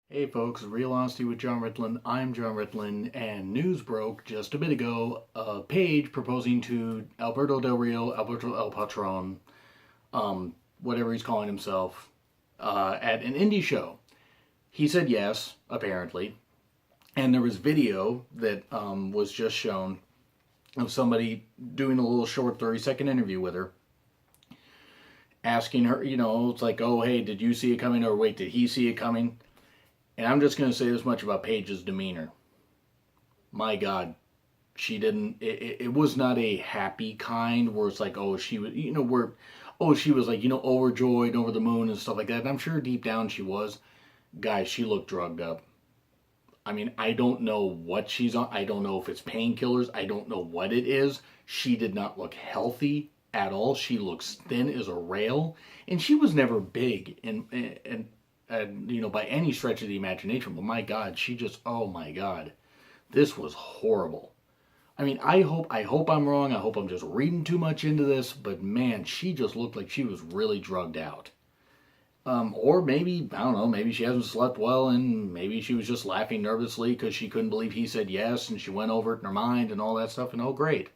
Hey folks, Real Honesty with John Ritlin. I'm John Ritlin, and news broke just a bit ago of Paige proposing to Alberto Del Rio, Alberto El Patron, whatever he's calling himself, at an indie show. He said yes, apparently, and there was video that was just shown of somebody doing a little short 30-second interview with her, asking her, it's like, oh, hey, did you see it coming? Or wait, did he see it coming? And I'm just going to say this much about Paige's demeanor. My God, she didn't, it was not a happy kind where it's like, oh, she was, she was like, overjoyed, over the moon and stuff like that. And I'm sure deep down she was. Guys, she looked drugged up. I mean, I don't know what she's on. I don't know if it's painkillers. I don't know what it is. She did not look healthy at all. She looks thin as a rail. And she was never big. And by any stretch of the imagination. But my God, oh my God, this was horrible. I mean, I hope I'm wrong. I hope I'm just reading too much into this. But man, she just looked like she was really drugged out. Or maybe, I don't know, maybe she hasn't slept well and maybe she was just laughing nervously because she couldn't believe he said yes and she went over it in her mind and all that stuff. And oh, great.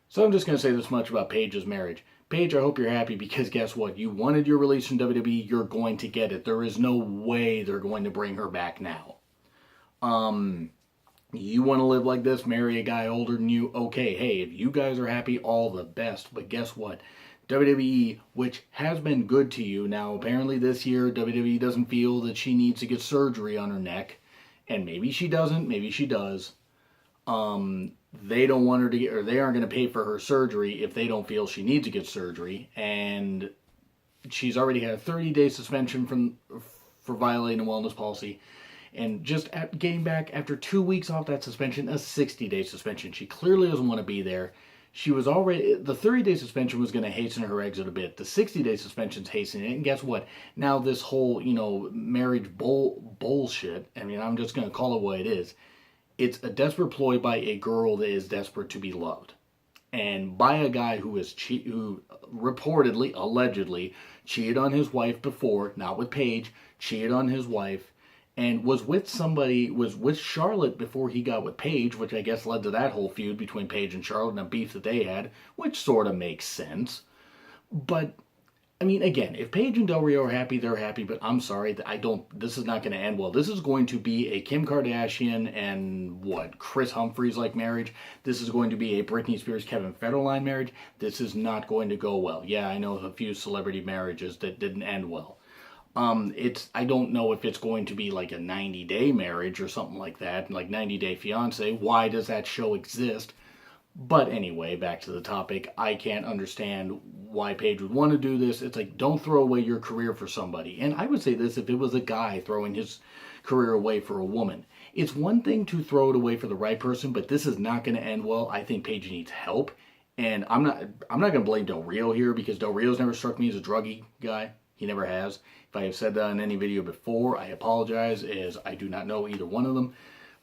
So I'm just going to say this much about Paige's marriage. Paige, I hope you're happy because guess what? You wanted your release from WWE. You're going to get it. There is no way they're going to bring her back now. You want to live like this, marry a guy older than you? Okay, hey, if you guys are happy, all the best. But guess what? WWE, which has been good to you, now apparently this year WWE doesn't feel that she needs to get surgery on her neck. And maybe she doesn't, maybe she does. They don't want her to get, or they aren't going to pay for her surgery if they don't feel she needs to get surgery. And she's already had a 30-day suspension for violating a wellness policy. And just getting back after 2 weeks off that suspension, a 60-day suspension. She clearly doesn't want to be there. The 30-day suspension was going to hasten her exit a bit. The 60-day suspension's hastening it. And guess what? Now this whole, marriage bullshit, I mean, I'm just going to call it what it is. It's a desperate ploy by a girl that is desperate to be loved. And by a guy who reportedly, allegedly, cheated on his wife before, not with Paige, cheated on his wife, and was with Charlotte before he got with Paige, which I guess led to that whole feud between Paige and Charlotte and a beef that they had, which sort of makes sense. But I mean, again, if Paige and Del Rio are happy, they're happy, but I'm sorry, this is not going to end well. This is going to be a Kim Kardashian and Chris Humphries like marriage. This is going to be a Britney Spears, Kevin Federline marriage. This is not going to go well. Yeah, I know a few celebrity marriages that didn't end well. I don't know if it's going to be like a 90-day marriage or something like that, like 90 Day Fiance. Why does that show exist? But anyway, back to the topic. I can't understand why Paige would want to do this. It's like, don't throw away your career for somebody. And I would say this if it was a guy throwing his career away for a woman. It's one thing to throw it away for the right person, but this is not going to end well. I think Paige needs help. And I'm not going to blame Del Rio here because Del Rio's never struck me as a druggy guy. He never has. If I have said that in any video before, I apologize, as I do not know either one of them.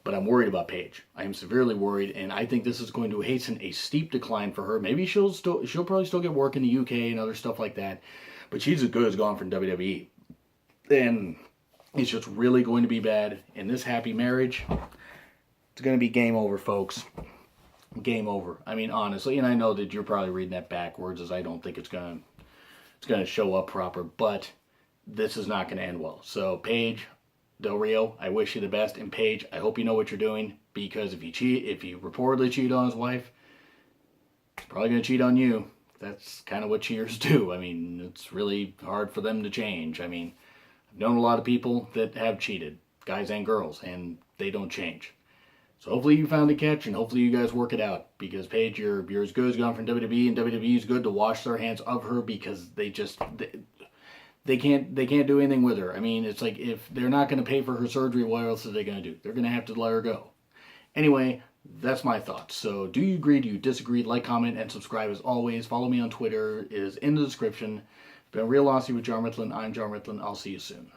But I'm worried about Paige. I am severely worried, and I think this is going to hasten a steep decline for her. Maybe she'll probably still get work in the UK and other stuff like that, but she's as good as gone from WWE. And it's just really going to be bad. And this happy marriage, it's going to be game over, folks. Game over. I mean, honestly, and I know that you're probably reading that backwards, as I don't think it's going to show up proper, but this is not going to end well. So, Paige, Del Rio, I wish you the best. And Paige, I hope you know what you're doing, because if you reportedly cheat on his wife, he's probably going to cheat on you. That's kind of what cheaters do. I mean, it's really hard for them to change. I mean, I've known a lot of people that have cheated, guys and girls, and they don't change. So hopefully you found a catch, and hopefully you guys work it out, because Paige, you're as good as gone from WWE, and WWE is good to wash their hands of her, because they can't do anything with her. I mean, it's like, if they're not going to pay for her surgery, what else are they going to do? They're going to have to let her go. Anyway, that's my thoughts. So do you agree? Do you disagree? Like, comment, and subscribe as always. Follow me on Twitter. It is in the description. It's been Real Honesty with John Ritlin. I'm John Ritlin. I'll see you soon.